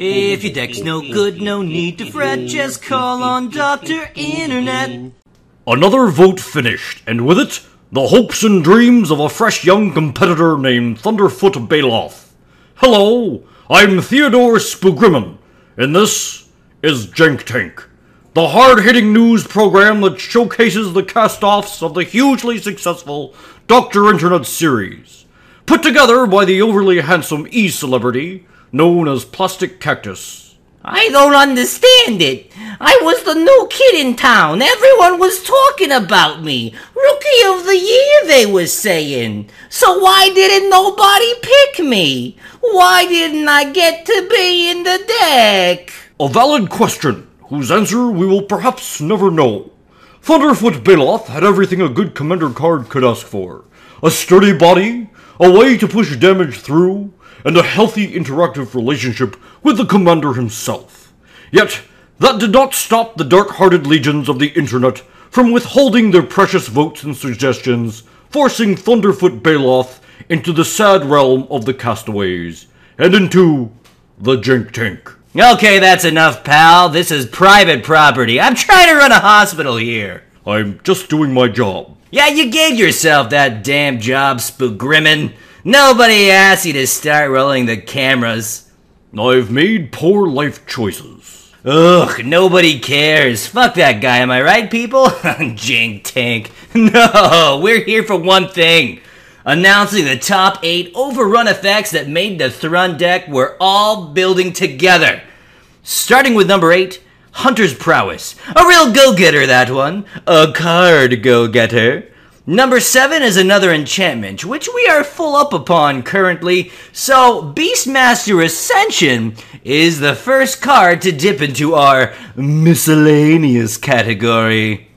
If your deck's no good, no need to fret, just call on Dr. Internet. Another vote finished, and with it, the hopes and dreams of a fresh young competitor named Thunderfoot Bailoff. Hello, I'm Theodore Spoogrimmon, and this is Jank Tank, the hard-hitting news program that showcases the cast-offs of the hugely successful Dr. Internet series, put together by the overly handsome E-celebrity known as Plastic Cactus. I don't understand it. I was the new kid in town. Everyone was talking about me. Rookie of the year, they were saying. So why didn't nobody pick me? Why didn't I get to be in the deck? A valid question, whose answer we will perhaps never know. Thunderfoot Bailoff had everything a good commander card could ask for. A sturdy body, a way to push damage through, and a healthy interactive relationship with the commander himself. Yet, that did not stop the dark-hearted legions of the internet from withholding their precious votes and suggestions, forcing Thunderfoot Bailoff into the sad realm of the castaways, and into the Jank Tank. Okay, that's enough, pal. This is private property. I'm trying to run a hospital here. I'm just doing my job. Yeah, you gave yourself that damn job, Spoogrimmon. Nobody asked you to start rolling the cameras. I've made poor life choices. Ugh, nobody cares. Fuck that guy, am I right, people? Jank Tank. No, we're here for one thing. Announcing the top 8 overrun effects that made the Thrun deck we're all building together. Starting with number 8, Hunter's Prowess. A real go-getter, that one. A card go-getter. Number 7 is another enchantment, which we are full up upon currently, so Beastmaster Ascension is the first card to dip into our miscellaneous category.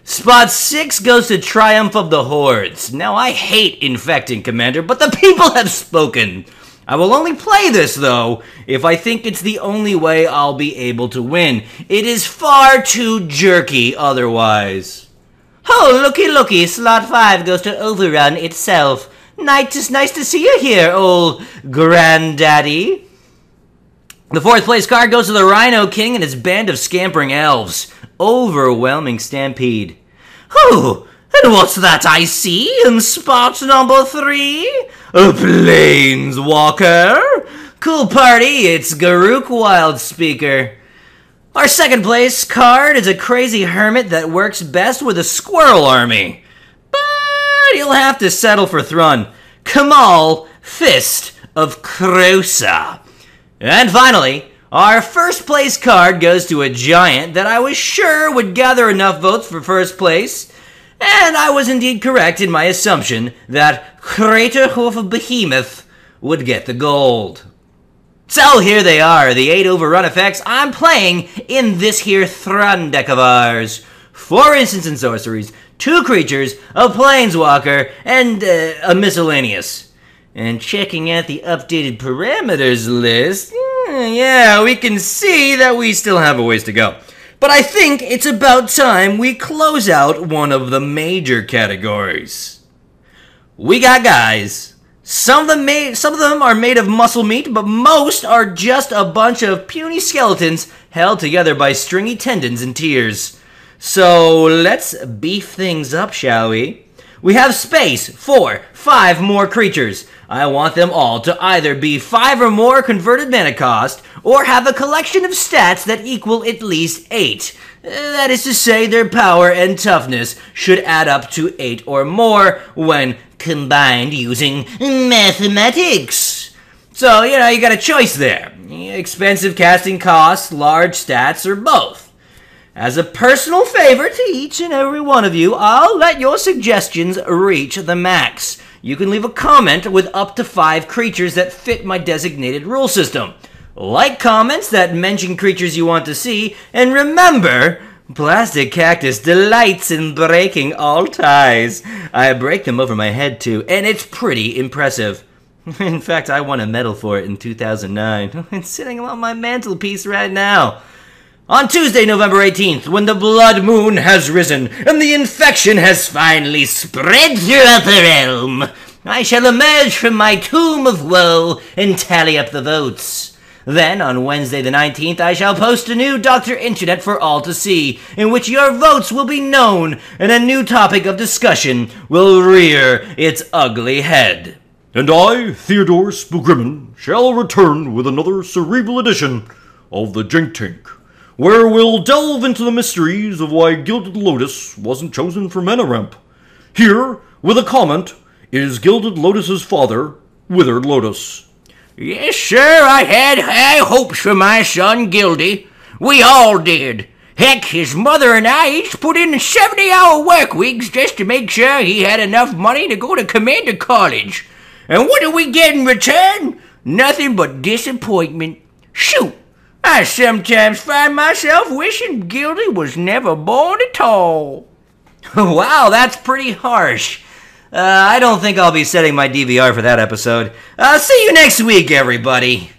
Spot 6 goes to Triumph of the Hordes. Now, I hate infecting Commander, but the people have spoken. I will only play this, though, if I think it's the only way I'll be able to win. It is far too jerky otherwise. Oh, looky, slot 5 goes to Overrun itself. Nice to see you here, old granddaddy. The 4th place card goes to the Rhino King and his band of scampering elves. Overwhelming Stampede. Oh, and what's that I see in spot number 3? A Planeswalker. Cool party, it's Garruk Wildspeaker. Our 2nd place card is a crazy hermit that works best with a squirrel army. But you'll have to settle for Thrun. Kamahl, Fist of Krosa. And finally, our 1st place card goes to a giant that I was sure would gather enough votes for 1st place. And I was indeed correct in my assumption that Craterhoof of Behemoth would get the gold. So here they are, the 8 overrun effects I'm playing in this here Thrun deck of ours. 4 instants and sorceries, 2 creatures, a planeswalker, and a miscellaneous. And checking out the updated parameters list, yeah, we can see that we still have a ways to go. But I think it's about time we close out one of the major categories. We got guys. Some of them are made of muscle meat, but most are just a bunch of puny skeletons held together by stringy tendons and tears. So let's beef things up, shall we? We have space for 5 more creatures. I want them all to either be 5 or more converted mana cost, or have a collection of stats that equal at least 8. That is to say, their power and toughness should add up to 8 or more when combined using mathematics. So, you got a choice there. Expensive casting costs, large stats, or both. As a personal favor to each and every one of you, I'll let your suggestions reach the max. You can leave a comment with up to 5 creatures that fit my designated rule system. Like comments that mention creatures you want to see, and remember, Plastic Cactus delights in breaking all ties. I break them over my head too, and it's pretty impressive. In fact, I won a medal for it in 2009. It's sitting on my mantelpiece right now. On Tuesday, November 18th, when the blood moon has risen and the infection has finally spread throughout the realm, I shall emerge from my tomb of woe and tally up the votes. Then, on Wednesday the 19th, I shall post a new Dr. Internet for all to see, in which your votes will be known, and a new topic of discussion will rear its ugly head. And I, Theodore Spookrimmon, shall return with another cerebral edition of the Jink Tank, where we'll delve into the mysteries of why Gilded Lotus wasn't chosen for Menoramp. Here, with a comment, is Gilded Lotus's father, Withered Lotus. Yes, sir, I had high hopes for my son, Gildy. We all did. Heck, his mother and I each put in 70-hour work weeks just to make sure he had enough money to go to Commander College. And what do we get in return? Nothing but disappointment. Shoot, I sometimes find myself wishing Gildy was never born at all. Wow, that's pretty harsh. I don't think I'll be setting my DVR for that episode. See you next week, everybody.